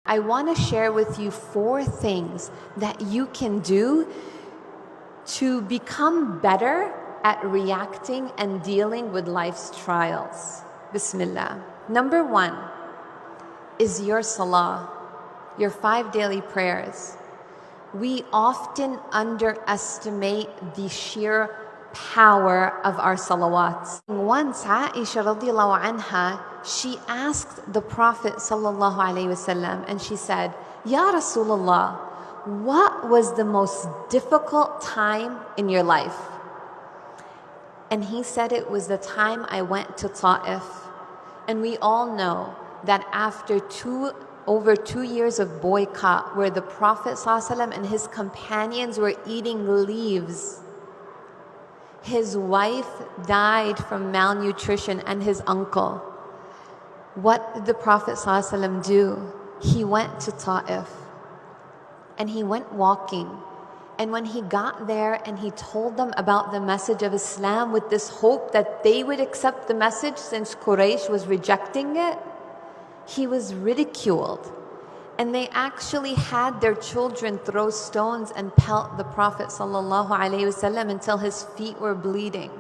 I want to share with you 4 things that you can do to become better at reacting and dealing with life's trials. Bismillah. Number 1 is your Salāh, your 5 daily prayers. We often underestimate the sheer power of our salawats. Once Aisha radiallahu anha, she asked the Prophet sallallahu alaihi wasallam, and she said, Ya Rasulullah, what was the most difficult time in your life? And he said it was the time I went to Ta'if. And we all know that after over 2 years of boycott, where the Prophet ﷺ and his companions were eating leaves, his wife died from malnutrition and his uncle. What did the Prophet ﷺ do? He went to Ta'if and he went walking. And when he got there and he told them about the message of Islam with this hope that they would accept the message since Quraysh was rejecting it, he was ridiculed. And they actually had their children throw stones and pelt the Prophet ﷺ until his feet were bleeding.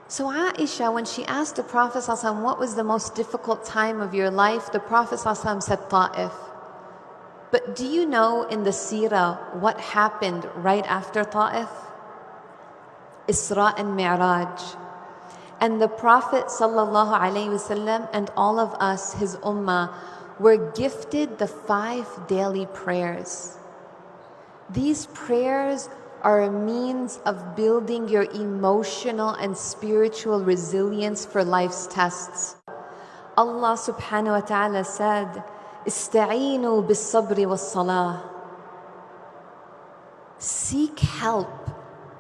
So Aisha, when she asked the Prophet ﷺ, what was the most difficult time of your life? The Prophet ﷺ said, Ta'if. But do you know in the seerah what happened right after Ta'if? Isra and Mi'raj. And the Prophet ﷺ and all of us, his ummah, were gifted the 5 daily prayers. These prayers are a means of building your emotional and spiritual resilience for life's tests. Allah subhanahu wa ta'ala said, Ista'inu bis-sabri was-salah. Seek help.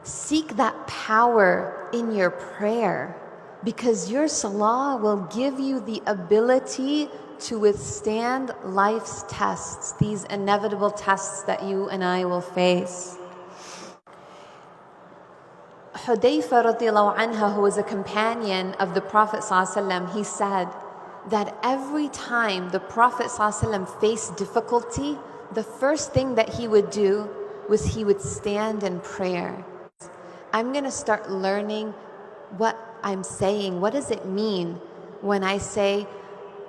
Seek that power in your prayer, because your Salāh will give you the ability to withstand life's tests, these inevitable tests that you and I will face. Hudayfa radiallahu anha, who was a companion of the Prophet ﷺ, he said that every time the Prophet ﷺ faced difficulty, the first thing that he would do was he would stand in prayer. I'm going to start learning what I'm saying. What does it mean when I say,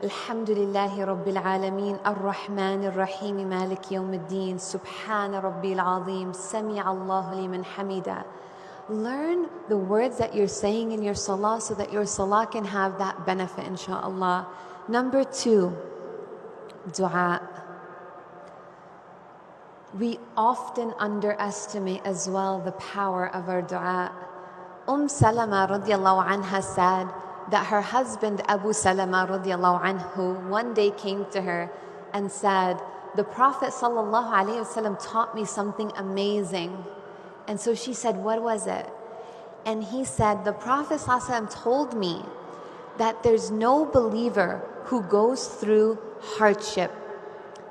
Alhamdulillahi Rabbil Alameen, Ar-Rahman Ar-Rahim, Malik Yawmiddin, Subhana Rabbil Azim, Sami Allahu liman hamida. Learn the words that you're saying in your Salāh so that your Salāh can have that benefit, inshaAllah. Number 2, Du'ā. We often underestimate as well the power of our Du'ā. Salama radiallahu anha said that her husband Abu Salama radiallahu anhu one day came to her and said, the Prophet sallallahu alaihi wasallam taught me something amazing. And so she said, what was it? And he said, the Prophet sallallahu alaihi wasallam told me that there's no believer who goes through hardship,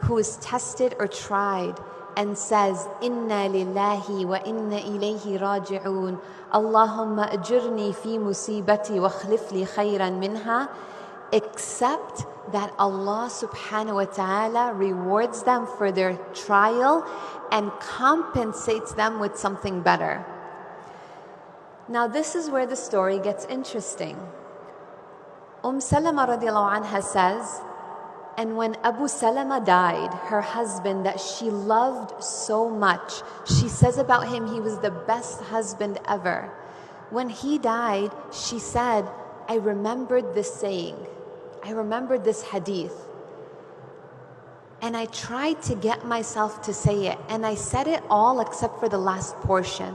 who is tested or tried, and says, Inna lillahi wa inna ilayhi raji'un. Allahumma ajirni fi musibati wa akhlif li khayran minha. Except that Allah subhanahu wa ta'ala rewards them for their trial and compensates them with something better. Now this is where the story gets interesting. Salama radiallahu anha says, and when Abu Salama died, her husband that she loved so much, she says about him, he was the best husband ever. When he died, she said, I remembered this saying. I remembered this hadith. And I tried to get myself to say it. And I said it all except for the last portion.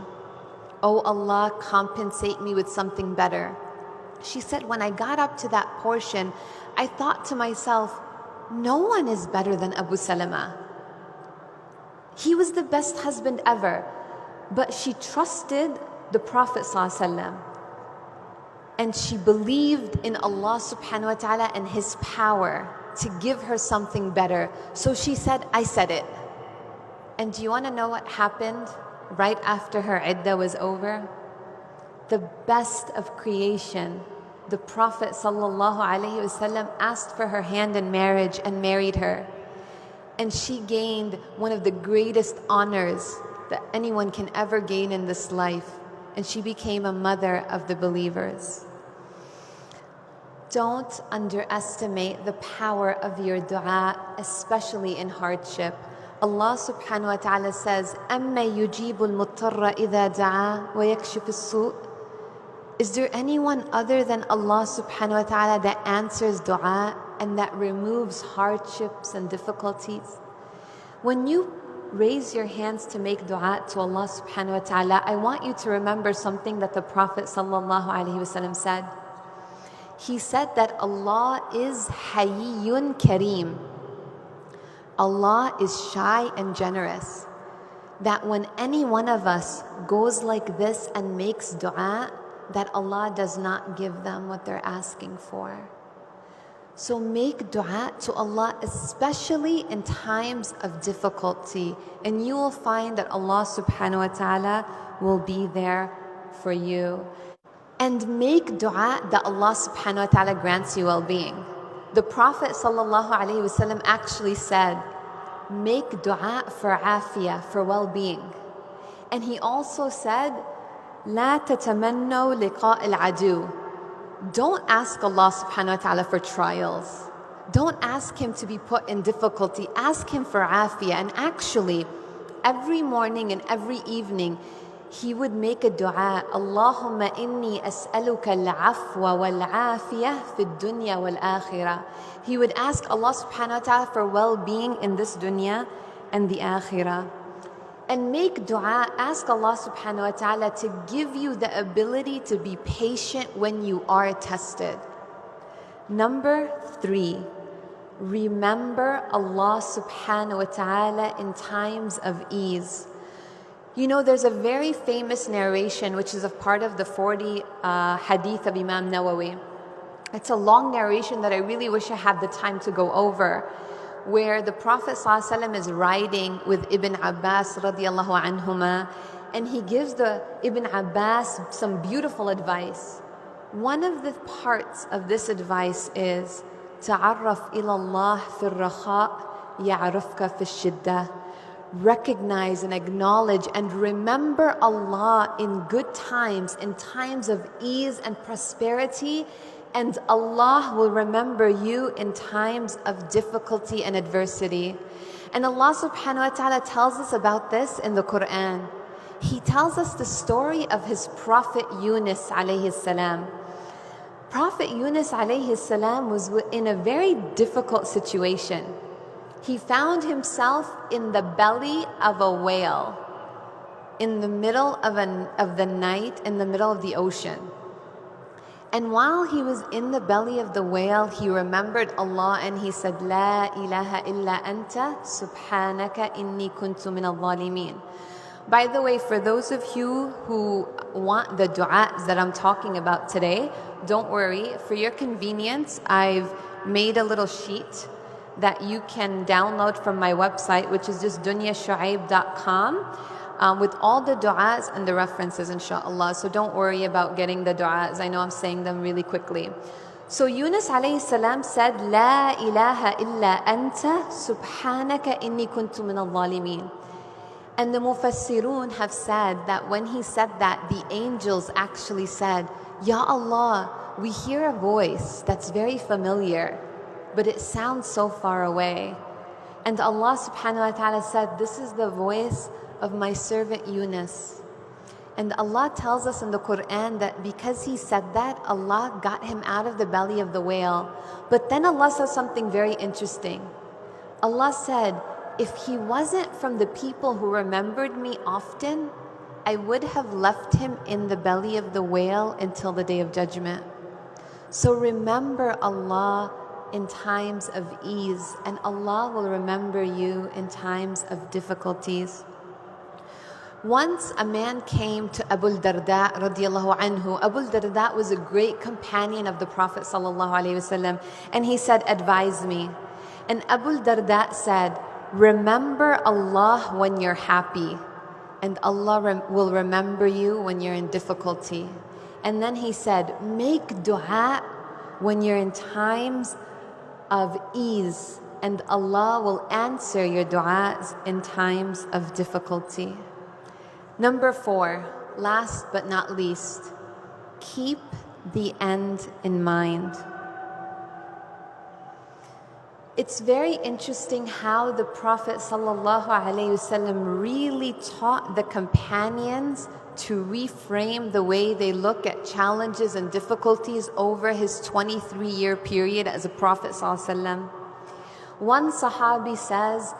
Oh Allah, compensate me with something better. She said, when I got up to that portion, I thought to myself, no one is better than Abu Salama. He was the best husband ever. But she trusted the Prophet ﷺ. And she believed in Allah subhanahu wa ta'ala and His power to give her something better. So she said, I said it. And do you want to know what happened right after her iddah was over? The best of creation the Prophet ﷺ asked for her hand in marriage and married her. And she gained one of the greatest honors that anyone can ever gain in this life. And she became a mother of the believers. Don't underestimate the power of your dua, especially in hardship. Allah subhanahu wa ta'ala says, أَمَّا يُجِيبُ الْمُضْطَرَّ إِذَا دَعَا وَيَكْشِفُ السُّوءَ. Is there anyone other than Allah subhanahu wa ta'ala that answers dua and that removes hardships and difficulties? When you raise your hands to make dua to Allah subhanahu wa ta'ala, I want you to remember something that the Prophet sallallahu alaihi wasallam said. He said that Allah is Hayyun Kareem. Allah is shy and generous. That when any one of us goes like this and makes dua, that Allah does not give them what they're asking for. So make dua to Allah, especially in times of difficulty, and you will find that Allah subhanahu wa ta'ala will be there for you. And make dua that Allah subhanahu wa ta'ala grants you well-being. The Prophet sallallahu alaihi wasallam actually said, make dua for afiyah, for well-being. And he also said, لا تتمنوا لقاء العدو. Don't ask Allah subhanahu wa ta'ala for trials. Don't ask Him to be put in difficulty. Ask Him for afiyah. And actually, every morning and every evening, he would make a dua, Allahumma inni as'aluka al-afwa wal-afiyah fi dunya wal-akhirah. He would ask Allah subhanahu wa ta'ala for well-being in this dunya and the akhirah. And make dua, ask Allah subhanahu wa ta'ala to give you the ability to be patient when you are tested. Number 3, remember Allah subhanahu wa ta'ala in times of ease. You know, there's a very famous narration which is a part of the 40 hadith of Imam Nawawi. It's a long narration that I really wish I had the time to go over, where the Prophet ﷺ is riding with Ibn Abbas radiallahu anhuma, and he gives the Ibn Abbas some beautiful advice. One of the parts of this advice is تعرف إلى الله في الرخاء يعرفك في الشدة. Recognize and acknowledge and remember Allah in good times, in times of ease and prosperity, and Allah will remember you in times of difficulty and adversity. And Allah subhanahu wa ta'ala tells us about this in the Quran. He tells us the story of His Prophet Yunus alayhi salam. Prophet Yunus alayhi salam was in a very difficult situation. He found himself in the belly of a whale, in the middle of the night, in the middle of the ocean. And while he was in the belly of the whale, he remembered Allah and he said, La ilaha illa anta subhanaka inni kuntu min al-zalimin. By the way, for those of you who want the du'as that I'm talking about today, don't worry. For your convenience, I've made a little sheet that you can download from my website, which is just dunyashuaib.com, with all the du'as and the references, inshallah. So don't worry about getting the du'as. I know I'm saying them really quickly. So Yunus alayhi salam said, La ilaha illa anta subhanaka inni kuntu min al-zalimin. And the mufassirun have said that when he said that, the angels actually said, Ya Allah, we hear a voice that's very familiar, but it sounds so far away. And Allah subhanahu wa ta'ala said, this is the voice of my servant Yunus. And Allah tells us in the Quran that because he said that, Allah got him out of the belly of the whale. But then Allah says something very interesting. Allah said, if he wasn't from the people who remembered me often, I would have left him in the belly of the whale until the Day of Judgment. So remember Allah in times of ease, and Allah will remember you in times of difficulties. Once a man came to Abu Darda radiallahu anhu. Abu Darda was a great companion of the Prophet sallallahu alaihi wasallam, and he said, advise me. And Abu Darda said, remember Allah when you're happy, and Allah will remember you when you're in difficulty. And then he said, make dua when you're in times of ease, and Allah will answer your du'as in times of difficulty. Number 4, last but not least, keep the end in mind. It's very interesting how the Prophet ﷺ really taught the companions to reframe the way they look at challenges and difficulties over his 23-year period as a Prophet ﷺ. One Sahabi says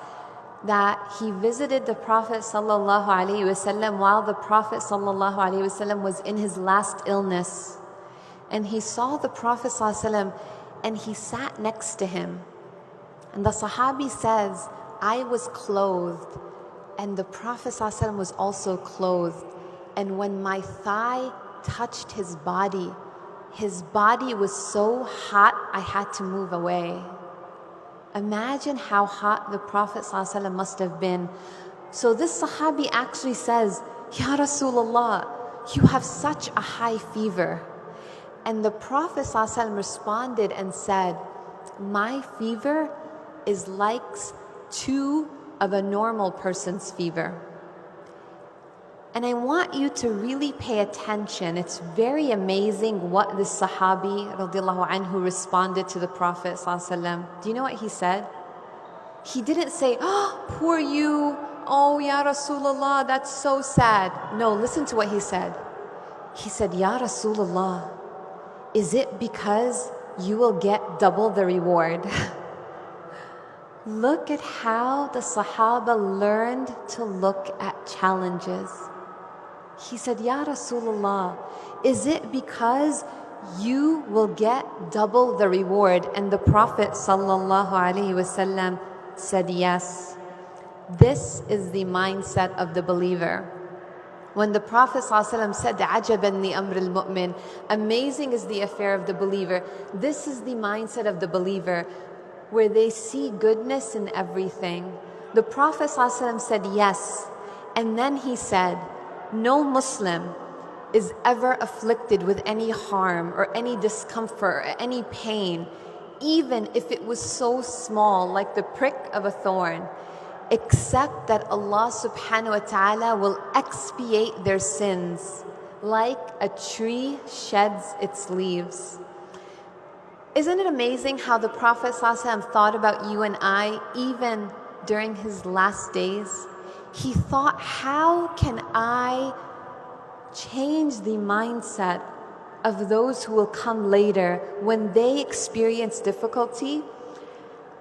that he visited the Prophet ﷺ while the Prophet ﷺ was in his last illness. And he saw the Prophet ﷺ and he sat next to him. And the Sahabi says, I was clothed and the Prophet ﷺ was also clothed. And when my thigh touched his body was so hot I had to move away. Imagine how hot the Prophet ﷺ must have been. So this Sahabi actually says, Ya Rasulullah, you have such a high fever. And the Prophet ﷺ responded and said, my fever is like 2 of a normal person's fever. And I want you to really pay attention. It's very amazing what this Sahabi radiallahu anhu responded to the Prophet ﷺ. Do you know what he said? He didn't say, oh, poor you, oh Ya Rasulullah, that's so sad. No, listen to what he said. He said, Ya Rasulullah, is it because you will get double the reward? Look at how the Sahaba learned to look at challenges. He said, Ya Rasulullah, is it because you will get double the reward? And the Prophet ﷺ said, yes. This is the mindset of the believer. When the Prophet ﷺ said, عَجَبًا لِأَمْرِ الْمُؤْمِنِ, amazing is the affair of the believer. This is the mindset of the believer, where they see goodness in everything. The Prophet ﷺ said, yes. And then he said, no Muslim is ever afflicted with any harm or any discomfort or any pain, even if it was so small, like the prick of a thorn, except that Allah subhanahu wa ta'ala will expiate their sins like a tree sheds its leaves. Isn't it amazing how the Prophet ﷺ thought about you and I even during his last days? He thought, how can I change the mindset of those who will come later when they experience difficulty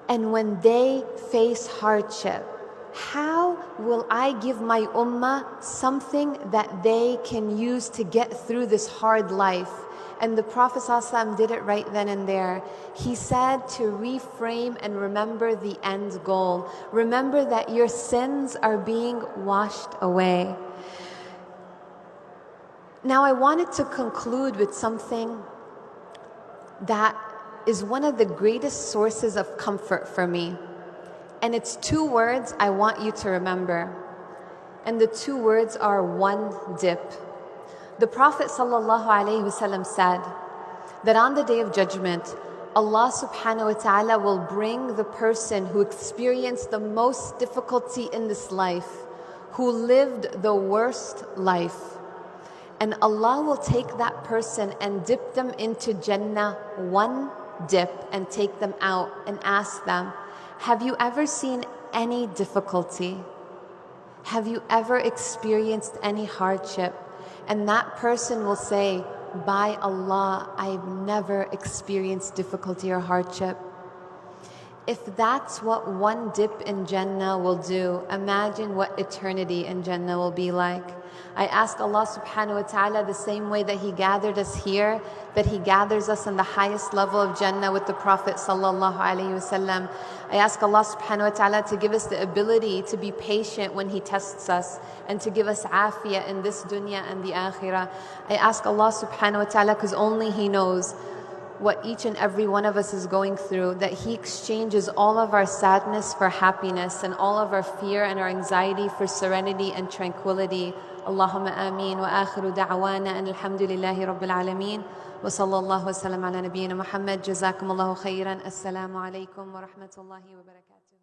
and when they face hardship? How will I give my ummah something that they can use to get through this hard life? And the Prophet ﷺ did it right then and there. He said to reframe and remember the end goal. Remember that your sins are being washed away. Now I wanted to conclude with something that is one of the greatest sources of comfort for me. And it's 2 words I want you to remember. And the 2 words are one dip. The Prophet ﷺ said that on the Day of Judgment, Allah subhanahu wa ta'ala will bring the person who experienced the most difficulty in this life, who lived the worst life. And Allah will take that person and dip them into Jannah, one dip, and take them out and ask them, have you ever seen any difficulty? Have you ever experienced any hardship? And that person will say, by Allah, I've never experienced difficulty or hardship. If that's what one dip in Jannah will do, imagine what eternity in Jannah will be like. I ask Allah subhanahu wa ta'ala the same way that He gathered us here, that He gathers us in the highest level of Jannah with the Prophet sallallahu alaihi wasallam. I ask Allah subhanahu wa ta'ala to give us the ability to be patient when He tests us and to give us afiyah in this dunya and the akhirah. I ask Allah subhanahu wa ta'ala, because only He knows what each and every one of us is going through, that He exchanges all of our sadness for happiness and all of our fear and our anxiety for serenity and tranquility. اللهم آمين وآخر دعوانا أن الحمد لله رب العالمين وصلى الله وسلم على نبينا محمد. جزاكم الله خيرا. السلام عليكم ورحمة الله وبركاته.